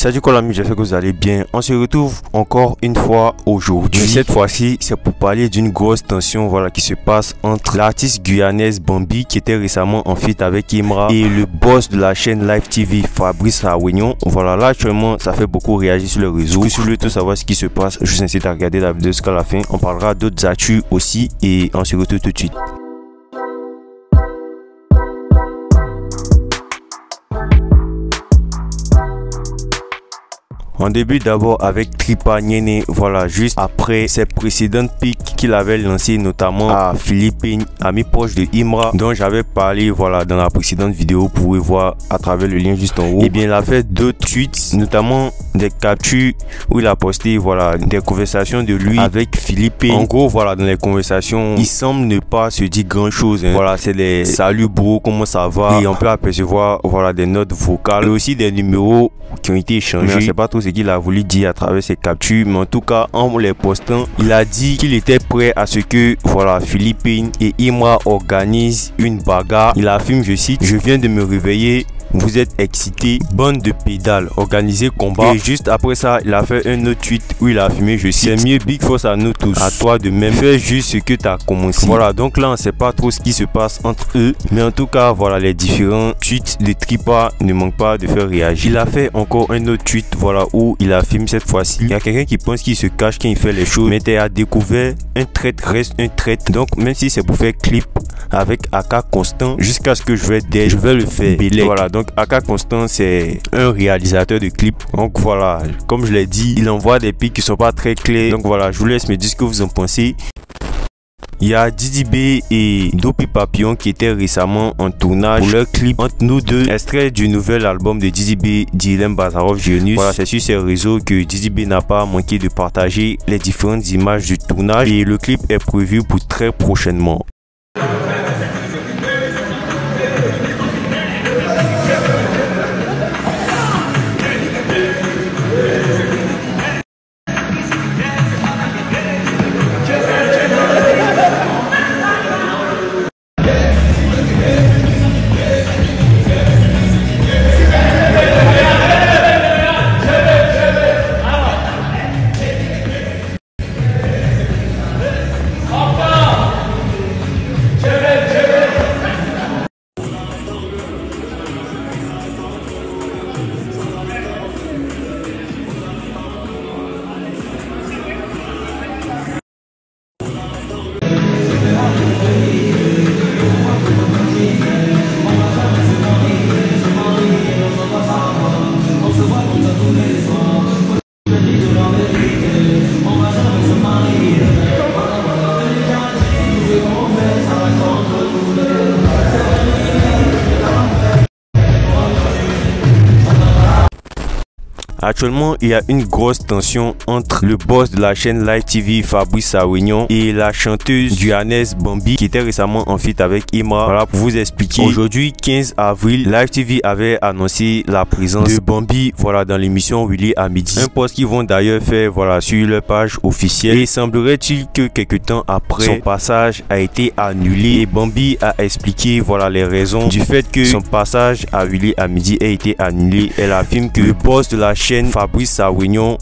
Salut quoi l'ami, j'espère que vous allez bien. On se retrouve encore une fois aujourd'hui. Cette fois-ci, c'est pour parler d'une grosse tension qui se passe entre l'artiste guyanaise Bambi qui était récemment en feat avec Imra et le boss de la chaîne Live TV Fabrice Awignon. Là actuellement, ça fait beaucoup réagir sur les réseaux. Si vous voulez tout savoir ce qui se passe, je vous incite à regarder la vidéo jusqu'à la fin. On parlera d'autres actus aussi et on se retrouve tout de suite. On débute d'abord avec Tripa Nyene, juste après ses précédentes pics qu'il avait lancées notamment à Philippines, ami proche de Imra, dont j'avais parlé dans la précédente vidéo, vous pouvez voir à travers le lien juste en haut. Et bien il a fait d'autres tweets, notamment des captures où il a posté des conversations de lui avec Philippines. En gros dans les conversations, il semble ne pas se dire grand chose. C'est des salut bro, comment ça va, et on peut apercevoir des notes vocales et aussi des numéros qui ont été échangés. Je ne sais pas trop ce qu'il a voulu dire à travers ses captures, mais en tout cas en les postant, il a dit qu'il était prêt à ce que Philippines et Imra organisent une bagarre. Il affirme, je cite: je viens de me réveiller, vous êtes excité, bande de pédales, organisez combat. Et juste après ça, il a fait un autre tweet où il a affirmé, je cite: c'est mieux, big force à nous tous, à toi de même, fais juste ce que tu as commencé. Donc là on sait pas trop ce qui se passe entre eux, mais en tout cas les différents tweets de Tripa ne manquent pas de faire réagir. Il a fait encore un autre tweet où il affirme cette fois-ci: il y a quelqu'un qui pense qu'il se cache quand il fait les choses, mais tu as découvert un traître reste un traître. Donc même si c'est pour faire clip avec AK Constant, jusqu'à ce que je vais le faire. Donc AK Constant, c'est un réalisateur de clips. Donc comme je l'ai dit, il envoie des pics qui sont pas très clairs. Donc je vous laisse me dire ce que vous en pensez. Il y a Didi B et Dopey Papillon qui étaient récemment en tournage pour leur clip Entre nous deux, extrait du nouvel album de Didi B, Dilem Bazarov Genius. C'est sur ces réseaux que Didi B n'a pas manqué de partager les différentes images du tournage et le clip est prévu pour très prochainement. Actuellement, il y a une grosse tension entre le boss de la chaîne Live TV Fabrice Awignon et la chanteuse guyanaise Bambi qui était récemment en feat avec Imra. Pour vous expliquer, aujourd'hui 15 avril, Live TV avait annoncé la présence de Bambi dans l'émission Willy à midi. Un post qu'ils vont d'ailleurs faire sur leur page officielle. Et semblerait-il que quelque temps après, son passage a été annulé et Bambi a expliqué les raisons du fait que son passage à Willy à midi a été annulé. Elle affirme que le boss de la chaîne Fabrice Awignon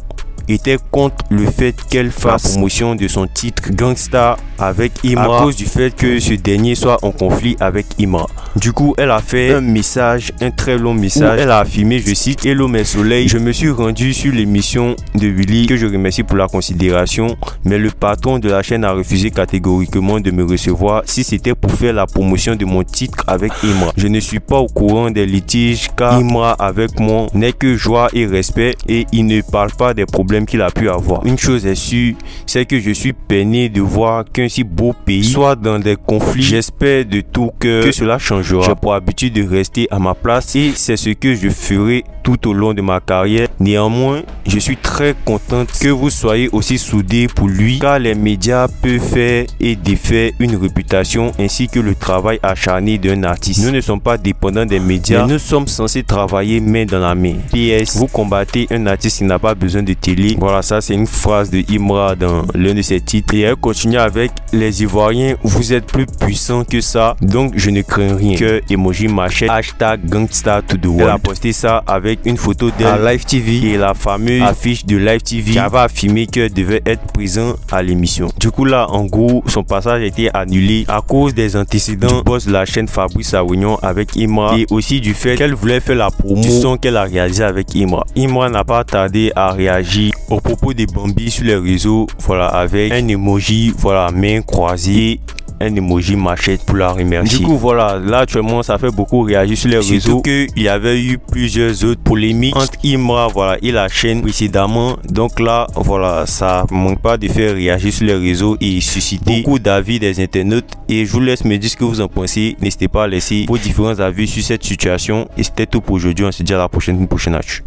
était contre le fait qu'elle fasse la promotion de son titre Gangsta avec Imra à cause du fait que ce dernier soit en conflit avec Imra. Du coup, elle a fait un message, un très long message. Elle a affirmé, je cite: hello mes soleils, je me suis rendu sur l'émission de Willy que je remercie pour la considération, mais le patron de la chaîne a refusé catégoriquement de me recevoir si c'était pour faire la promotion de mon titre avec Imra. Je ne suis pas au courant des litiges car Imra avec moi n'est que joie et respect et il ne parle pas des problèmes qu'il a pu avoir. Une chose est sûre, c'est que je suis peiné de voir qu'un si beau pays soit dans des conflits. J'espère de tout cœur que cela changera. J'ai pour habitude de rester à ma place et c'est ce que je ferai tout au long de ma carrière. Néanmoins, je suis très contente que vous soyez aussi soudés pour lui car les médias peuvent faire et défaire une réputation ainsi que le travail acharné d'un artiste. Nous ne sommes pas dépendants des médias, mais nous sommes censés travailler main dans la main. PS, vous combattez un artiste qui n'a pas besoin de télé annulé. Voilà, ça c'est une phrase de Imra dans l'un de ses titres. Et elle continue avec: les Ivoiriens, vous êtes plus puissants que ça, donc je ne crains rien. Que emoji machette, hashtag gangsta to the world. Elle a posté ça avec une photo d'elle à Live TV et la fameuse affiche de Live TV qui avait affirmé qu'elle devait être présent à l'émission. Du coup là, en gros, son passage a été annulé à cause des antécédents du boss de la chaîne Fabrice Awignon avec Imra et aussi du fait qu'elle voulait faire la promo du son qu'elle a réalisé avec Imra. Imra n'a pas tardé à réagir au propos des Bambis sur les réseaux, voilà, avec un emoji, voilà, main croisée, un emoji machette pour la remercier. Du coup voilà, là actuellement ça fait beaucoup réagir sur les réseaux, qu'il y avait eu plusieurs autres polémiques entre Imra, voilà, et la chaîne précédemment. Donc là voilà, ça manque pas de faire réagir sur les réseaux et susciter beaucoup d'avis des internautes. Et je vous laisse me dire ce que vous en pensez. N'hésitez pas à laisser vos différents avis sur cette situation. Et c'était tout pour aujourd'hui. On se dit à la prochaine, une prochaine actu.